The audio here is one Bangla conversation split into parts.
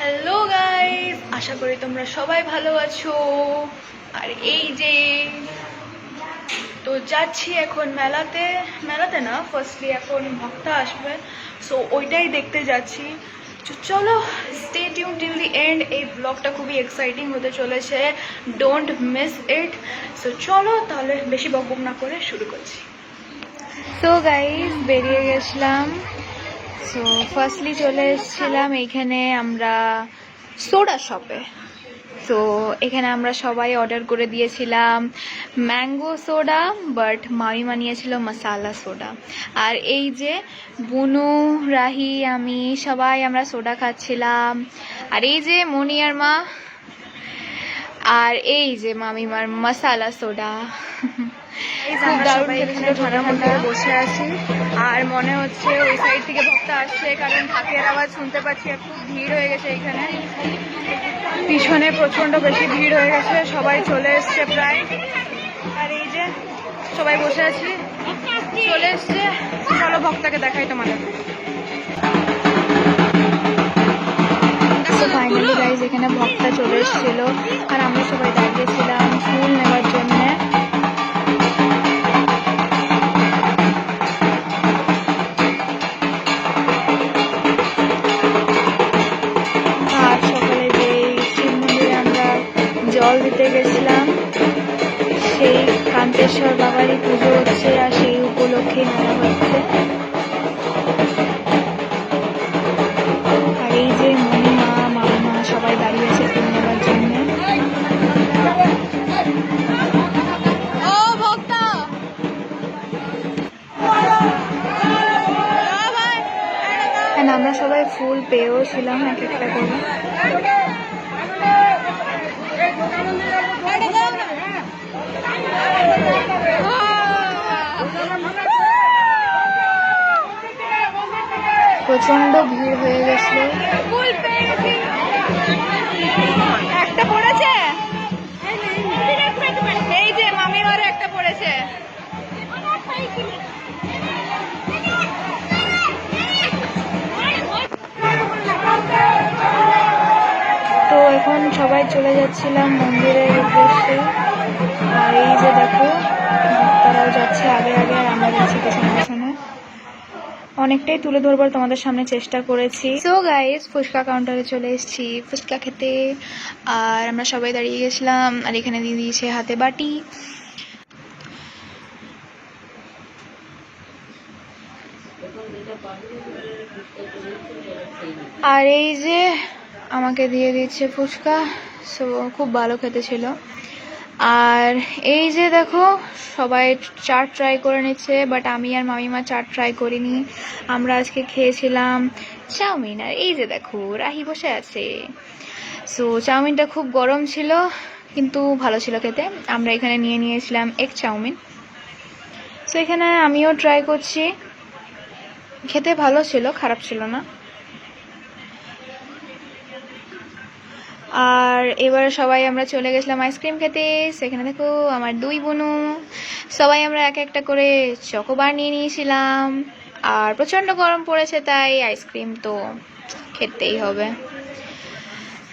হ্যালো গাইস, আশা করি তোমরা সবাই ভালো আছো। আর এই যে তো যাচ্ছি এখন মেলাতে। মেলাতে না, ফার্স্টলি এখন ভক্তা আসবে, সো ওইটাই দেখতে যাচ্ছি। চলো, stay tune till the end. এই ব্লগটা খুবই এক্সাইটিং হতে চলেছে, ডোন্ট মিস ইট। সো চলো তাহলে বেশি বকবক না করে শুরু করছি। তো গাইস, বেরিয়ে গেছিলাম। সো ফার্স্টলি চলে এসেছিলাম এইখানে আমরা সোডা শপে। তো এখানে আমরা সবাই অর্ডার করে দিয়েছিলাম ম্যাঙ্গো সোডা, বাট মামিমা নিয়েছিল মশালা সোডা। আর এই যে বুনু, রাহি, আমি সবাই আমরা সোডা খাচ্ছিলাম। আর এই যে মনি আর মা, আর এই যে মামিমার মশালা সোডা। খুব দারুণ খেতেছিল, ঠান্ডা ঠান্ডা বসে আছি। আর মনে হচ্ছে ওই সাইড থেকে ভক্তা আসছে, কারণ ঢাকের আওয়াজ শুনতে পাচ্ছি। আর খুব ভিড় হয়ে গেছে এখানে, পিছনে প্রচন্ড বেশি ভিড় হয়ে গেছে, সবাই চলে এসছে প্রায়। আর এই যে সবাই বসে আছি, চলে এসছে। চলো ভক্তাকে দেখাই তোমাদের। ফাইনালি গাইজ এখানে ভক্তা চলে এসেছিল, আর আমরা সবাই দাঁড়িয়েছিলাম ফুল নেওয়ার জন্য। আর সকালে যে শিব মন্দিরে আমরা জল দিতে গেছিলাম, সেই কান্তেশ্বর বাবারই পুজো হচ্ছে, আর সেই উপলক্ষে মেলা হচ্ছে। আর এই যে মনিমা, মামা সবাই দাঁড়িয়েছে ফুল নেওয়ার জন্য। আমরা সবাই ফুল পেয়েও ছিলাম এক একটা করে। প্রচন্ড ভিড় হয়ে গেছিল। একটা পড়েছে, এই যে মামিমারও একটা পড়েছে। তো এখন সবাই চলে যাচ্ছিলাম মন্দিরের উদ্দেশ্যে। আর এই যে দেখো, ভক্তারাও যাচ্ছে আগে আগে, আর আমরা যাচ্ছি পেছনে পেছনে। অনেকটাই তুলে ধরবার তোমাদের সামনে চেষ্টা করেছি। সো গাইস, ফুচকা কাউন্টারে চলে এসেছি ফুচকা খেতে। আর আমরা সবাই দাঁড়িয়ে গেছিলাম, আর এখানে দিয়ে দিয়েছে হাতে বাটি। আর এই যে আমাকে দিয়ে দিচ্ছে ফুচকা, সো খুব ভালো খেতে ছিল। আর এই যে দেখো, সবাই চাট ট্রাই করে নিচ্ছে, বাট আমি আর মামিমা চাট ট্রাই করিনি। আমরা আজকে খেয়েছিলাম চাউমিন। আর এই যে দেখো, রাহি বসে আছে। সো চাউমিনটা খুব গরম ছিল, কিন্তু ভালো ছিল খেতে। আমরা এখানে নিয়ে নিয়েছিলাম এগ চাউমিন। সো এখানে আমিও ট্রাই করছি, খেতে ভালো ছিল, খারাপ ছিল না। আর এবার সবাই আমরা চলে গেছিলাম আইসক্রিম খেতে। সেখানে দেখো আমার দুই বোনু, সবাই আমরা এক একটা করে চকোবার নিয়ে নিয়েছিলাম। আর প্রচণ্ড গরম পড়েছে, তাই আইসক্রিম তো খেতেই হবে।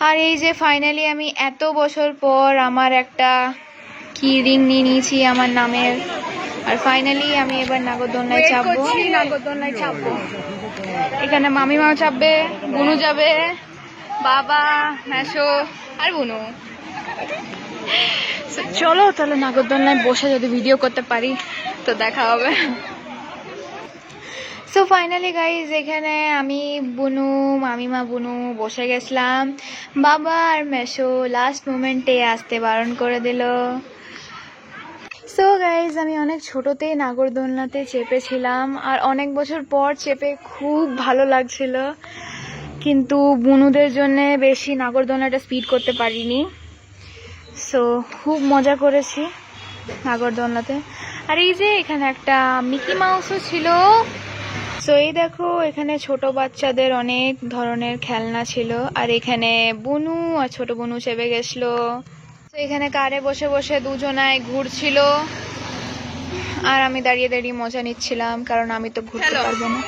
আর এই যে ফাইনালি আমি এত বছর পর আমার একটা কি রিং নিয়ে নিয়েছি আমার নামের। আর ফাইনালি আমি এবার নাগরদোলনায় চাপবো। এখানে মামিমাও চাপবে, বুনু যাবে, বাবা, মেশো আর বুনু। চলো তাহলে নাগরদোলনায় বসে যদি ভিডিও করতে পারি তো দেখা হবে। সো ফাইনালি গাইজ, এখানে আমি, বুনু, মামিমা, বুনু বসে গেছিলাম। বাবা আর মেশো লাস্ট মোমেন্টে আসতে বারণ করে দিল। সো গাইজ, আমি অনেক ছোটতেই নাগরদোলনাতে চেপেছিলাম, আর অনেক বছর পর চেপে খুব ভালো লাগছিল। কিন্তু বুনুদের জন্যে বেশি নাগরদোলনাটা স্পিড করতে পারিনি। সো খুব মজা করেছি নাগরদোলনাতে। আর এই যে এখানে একটা মিকি মাউসও ছিল। সো এই দেখো, এখানে ছোট বাচ্চাদের অনেক ধরনের খেলনা ছিল। আর এখানে বুনু আর ছোট বুনু চেপে গেছিলো। তো এখানে কারে বসে বসে দুজনায় ঘুরছিল, আর আমি দাঁড়িয়ে দাঁড়িয়ে মজা নিচ্ছিলাম, কারণ আমি তো ঘুরতে পারবো না।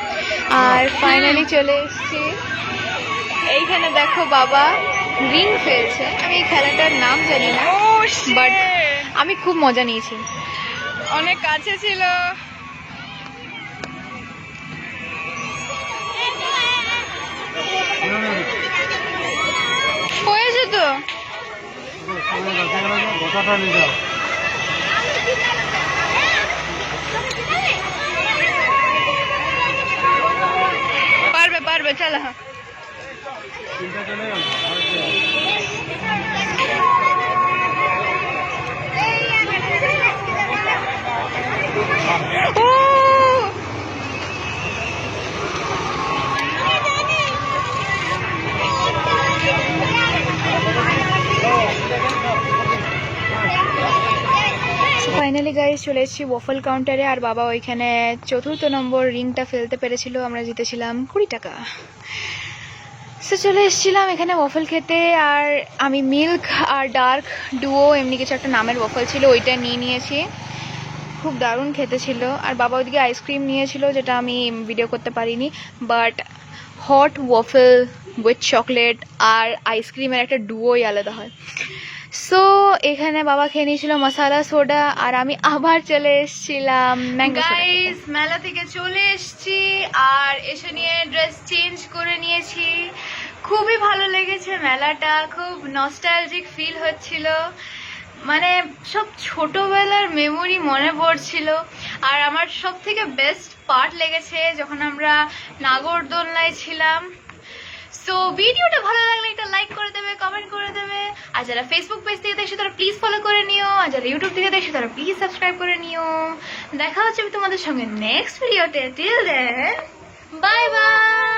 আর ফাইনালি চলে এসেছি এইখানে দেখো বাবা রিং ফেলছে। আমি এই খেলাটার নাম জানি না, বাট আমি খুব মজা নিয়েছি। অনেক কাছে ছিল। হয়েছে তো। পারবে পারবে, চলো। ফাইনালি গাইস চলে এসেছি ওয়াফল কাউন্টারে, আর বাবা ওইখানে 4র্থ নম্বর রিংটা ফেলতে পেরেছিল। আমরা জিতেছিলাম 20 টাকা। সো চলে এসেছিলাম এখানে ওয়াফল খেতে, আর আমি মিল্ক আর ডার্ক ডুও এমনি কিছু একটা নামের ওয়াফল ছিল, ওইটা নিয়ে নিয়েছি। খুব দারুণ খেতে ছিল। আর বাবা ওইদিকে আইসক্রিম নিয়েছিল, যেটা আমি ভিডিও করতে পারিনি, but hot waffle with chocolate আর আইসক্রিমের একটা ডুয়োই আলাদা হয়। সো এখানে বাবা খেয়ে নিয়েছিল মশালা সোডা, আর আমি আবার চলে এসেছিলাম ম্যাঙ্গো। গাইস মেলা থেকে চলে এসেছি, আর এসে নিয়ে ড্রেস চেঞ্জ করে নিয়েছি। খুবই ভালো লেগেছে মেলাটা, খুব নস্টালজিক ফিল হচ্ছিল, মানে সব ছোটবেলার মেমোরি মনে পড়ছিল। আর আমার সব থেকে বেস্ট পার্ট লেগেছে যখন আমরা নাগরদোলনায় ছিলাম। সো ভিডিওটা ভালো লাগলে একটা লাইক করে দেবে, কমেন্ট করে দেবে, আর যারা ফেসবুক পেজ থেকে দেখছো তারা প্লিজ ফলো করে নিও, আর যারা ইউটিউব থেকে দেখছো তারা প্লিজ সাবস্ক্রাইব করে নিও। দেখা হচ্ছে তোমাদের সঙ্গে নেক্সট ভিডিওতে। Till then bye by.